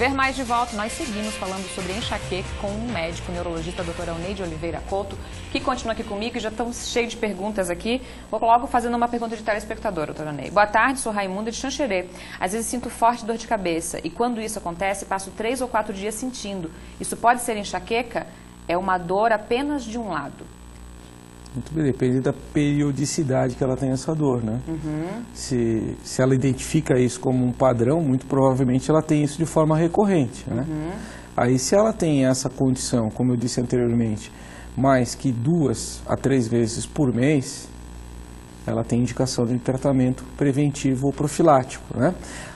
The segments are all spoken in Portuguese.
Ver Mais de volta, nós seguimos falando sobre enxaqueca com um médico neurologista, a doutora Alneide Oliveira Couto, que continua aqui comigo e já estão cheios de perguntas aqui. Vou logo fazendo uma pergunta de telespectador, doutora Alneide. Boa tarde, sou Raimunda de Xanxerê. Às vezes sinto forte dor de cabeça e quando isso acontece, passo 3 ou 4 dias sentindo. Isso pode ser enxaqueca? É uma dor apenas de um lado. Muito bem, depende da periodicidade que ela tem essa dor, né? Se ela identifica isso como um padrão, muito provavelmente ela tem isso de forma recorrente, né? Aí se ela tem essa condição, como eu disse anteriormente, mais que 2 a 3 vezes por mês, ela tem indicação de tratamento preventivo ou profilático, né?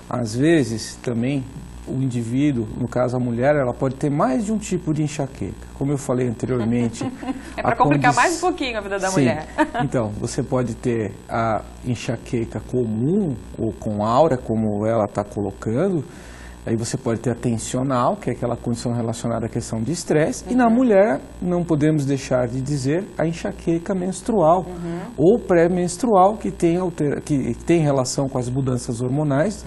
Às vezes também o indivíduo, no caso a mulher, ela pode ter mais de um tipo de enxaqueca. Como eu falei anteriormente... É para complicar mais um pouquinho a vida da mulher. Então, você pode ter a enxaqueca comum ou com aura, como ela está colocando. Aí você pode ter a tensional, que é aquela condição relacionada à questão de estresse. E na mulher, não podemos deixar de dizer a enxaqueca menstrual ou pré-menstrual, que tem relação com as mudanças hormonais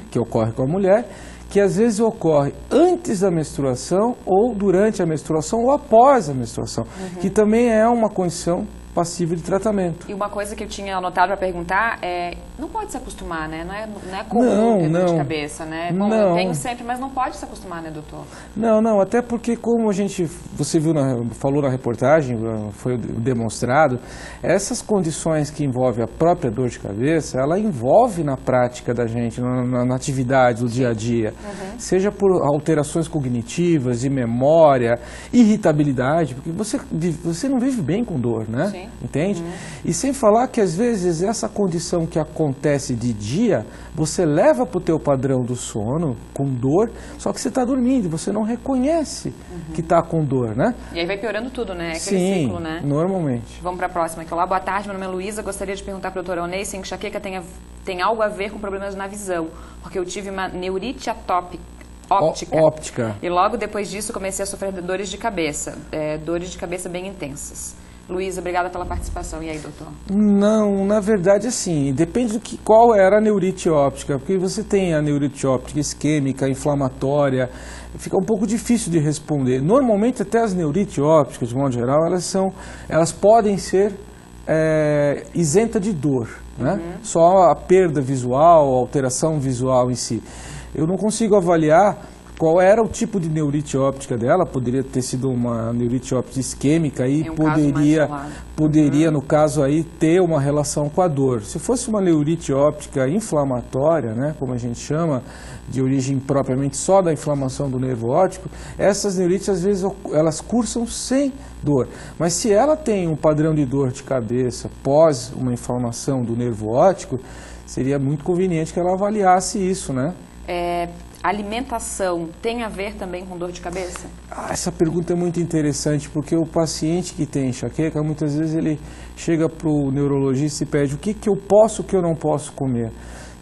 que ocorrem com a mulher, que às vezes ocorre antes da menstruação ou durante a menstruação ou após a menstruação, que também é uma condição passível de tratamento. E uma coisa que eu tinha anotado para perguntar é, não pode se acostumar, né? Não é comum ter dor de cabeça, né? Bom, eu tenho sempre, mas não pode se acostumar, né, doutor? Não, até porque como você viu, falou na reportagem, foi demonstrado, essas condições que envolvem a própria dor de cabeça, ela envolve na prática da gente, na atividade do dia a dia, seja por alterações cognitivas, de memória, irritabilidade, porque você não vive bem com dor, né? Sim. Entende? E sem falar que às vezes essa condição que acontece de dia, você leva para o teu padrão do sono com dor, só que você está dormindo, você não reconhece que está com dor, né? E aí vai piorando tudo, né? Aquele ciclo, né? Normalmente. Vamos para a próxima aqui. Olá, boa tarde, meu nome é Luísa, gostaria de perguntar para a doutora Alneide se enxaqueca tem algo a ver com problemas na visão, porque eu tive uma neurite óptica. E logo depois disso comecei a sofrer dores de cabeça, dores de cabeça bem intensas. Luísa, obrigada pela participação. E aí, doutor? Não, na verdade, assim, depende qual era a neurite óptica, porque você tem a neurite óptica isquêmica, inflamatória, fica um pouco difícil de responder. Normalmente, até as neurite ópticas, de modo geral, elas podem ser isentas de dor, né? Só a perda visual, a alteração visual em si. Eu não consigo avaliar qual era o tipo de neurite óptica dela, poderia ter sido uma neurite óptica isquêmica e poderia, no caso aí, ter uma relação com a dor. Se fosse uma neurite óptica inflamatória, né, como a gente chama, de origem propriamente só da inflamação do nervo óptico, essas neurites às vezes elas cursam sem dor. Mas se ela tem um padrão de dor de cabeça pós uma inflamação do nervo óptico, seria muito conveniente que ela avaliasse isso, né? Alimentação tem a ver também com dor de cabeça? Essa pergunta é muito interessante, porque o paciente que tem enxaqueca, muitas vezes ele chega para o neurologista e pede o que eu posso, o que eu não posso comer.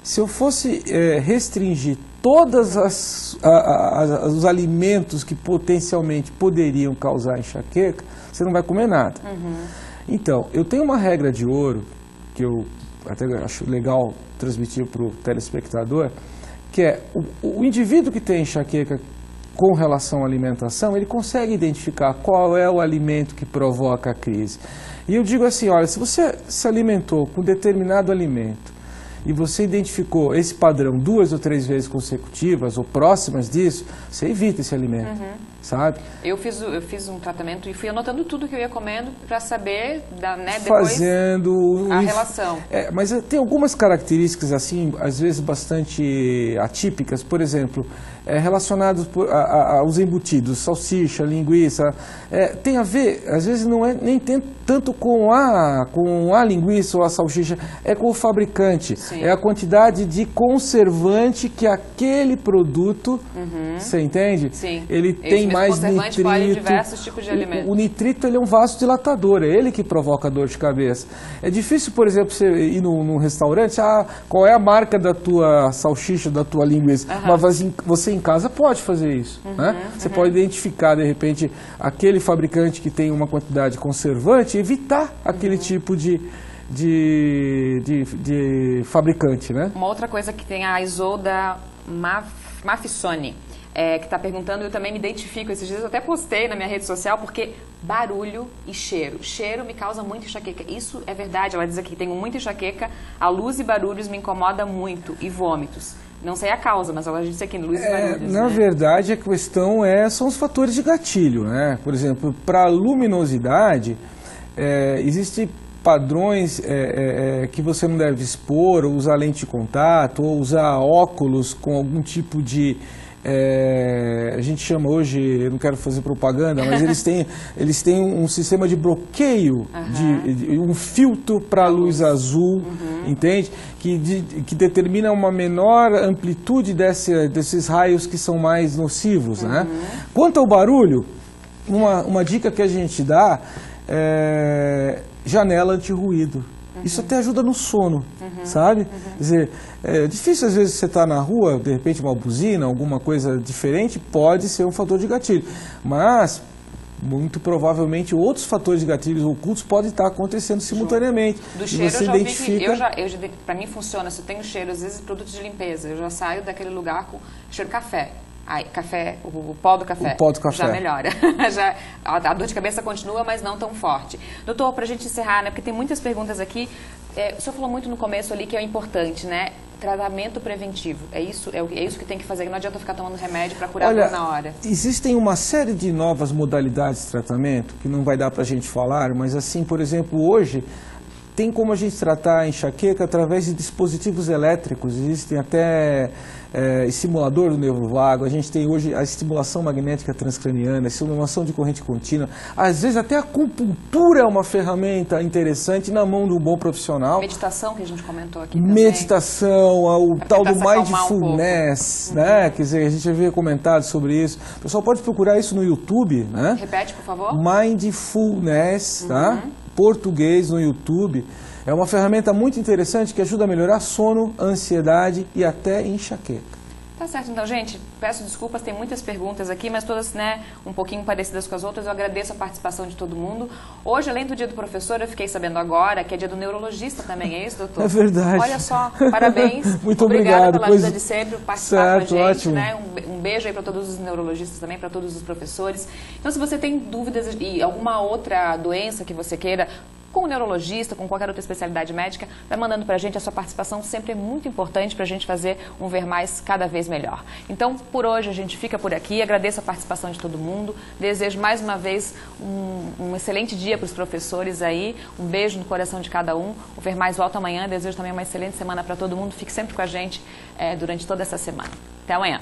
Se eu fosse restringir todos os alimentos que potencialmente poderiam causar enxaqueca, você não vai comer nada. Então, eu tenho uma regra de ouro, que eu até acho legal transmitir para o telespectador, que é o indivíduo que tem enxaqueca com relação à alimentação, ele consegue identificar qual é o alimento que provoca a crise. E eu digo assim, olha, se você se alimentou com determinado alimento e você identificou esse padrão 2 ou 3 vezes consecutivas ou próximas disso, você evita esse alimento, sabe? Eu fiz um tratamento e fui anotando tudo que eu ia comendo para saber, depois a relação. Mas tem algumas características, assim, às vezes bastante atípicas, por exemplo, relacionados aos embutidos, salsicha, linguiça, tem a ver, às vezes não é nem tanto com a linguiça ou a salsicha, é com o fabricante. Sim. É a quantidade de conservante que aquele produto, você entende? Sim. Ele tem mais nitrito. Pode em diversos tipos de alimentos. O nitrito ele é um vasodilatador, é ele que provoca dor de cabeça. É difícil, por exemplo, você ir num restaurante, qual é a marca da tua salsicha, da tua linguiça? Mas você em casa pode fazer isso, né? Você pode identificar, de repente, aquele fabricante que tem uma quantidade de conservante e evitar aquele tipo de fabricante, né? Uma outra coisa que tem a isodamavir, Mafissone, que está perguntando, eu também me identifico, esses dias eu até postei na minha rede social, porque barulho e cheiro. Cheiro me causa muita enxaqueca. Isso é verdade, ela diz aqui, tenho muita enxaqueca, a luz e barulhos me incomoda muito, e vômitos. Não sei a causa, mas ela disse aqui, luz e barulhos. Na verdade, a questão são os fatores de gatilho, né? Por exemplo, para luminosidade, existem padrões que você não deve expor, ou usar lente de contato, ou usar óculos com algum tipo de... a gente chama hoje, eu não quero fazer propaganda, mas eles têm um sistema de bloqueio, um filtro para a luz azul, entende? Que determina uma menor amplitude desses raios que são mais nocivos, né? Quanto ao barulho, uma dica que a gente dá janela anti-ruído. Isso até ajuda no sono, sabe? Quer dizer, é difícil às vezes você estar na rua, de repente uma buzina, alguma coisa diferente, pode ser um fator de gatilho. Mas, muito provavelmente, outros fatores de gatilhos ocultos podem estar acontecendo simultaneamente. Do cheiro você eu já identifica... ouvi que, para mim funciona, se eu tenho cheiro, às vezes produtos de limpeza, eu já saio daquele lugar com cheiro café. Aí, café, o pó do café, o pó do café já melhora. A dor de cabeça continua, mas não tão forte. Doutor, para a gente encerrar, né, porque tem muitas perguntas aqui, o senhor falou muito no começo ali que é importante, né? Tratamento preventivo, é isso que tem que fazer, não adianta ficar tomando remédio para curar a dor na hora. Existem uma série de novas modalidades de tratamento, que não vai dar para a gente falar, mas assim, por exemplo, hoje... Tem como a gente tratar a enxaqueca através de dispositivos elétricos, existem até estimulador do nervo vago, a gente tem hoje a estimulação magnética transcraniana, a estimulação de corrente contínua, às vezes até a acupuntura é uma ferramenta interessante na mão de um bom profissional. Meditação que a gente comentou aqui também. Meditação, o tal do mindfulness, né? Quer dizer, a gente já havia comentado sobre isso. O pessoal pode procurar isso no YouTube, né? Repete, por favor. Mindfulness, tá? Português no YouTube, é uma ferramenta muito interessante que ajuda a melhorar sono, ansiedade e até enxaqueca. Tá certo, então, gente, peço desculpas, tem muitas perguntas aqui, mas todas, né, um pouquinho parecidas com as outras. Eu agradeço a participação de todo mundo. Hoje, além do dia do professor, eu fiquei sabendo agora que é dia do neurologista também, é isso, doutor? É verdade. Olha só, parabéns. Muito obrigado obrigado pela ajuda de sempre, por participar com a gente, ótimo. né? Um beijo aí para todos os neurologistas também, para todos os professores. Então, se você tem dúvidas e alguma outra doença que você queira, com o neurologista, com qualquer outra especialidade médica, vai mandando para a gente. A sua participação sempre é muito importante para a gente fazer um Ver Mais cada vez melhor. Então, por hoje, a gente fica por aqui. Agradeço a participação de todo mundo. Desejo mais uma vez um excelente dia para os professores aí. Um beijo no coração de cada um. O Ver Mais volta amanhã. Desejo também uma excelente semana para todo mundo. Fique sempre com a gente durante toda essa semana. Até amanhã.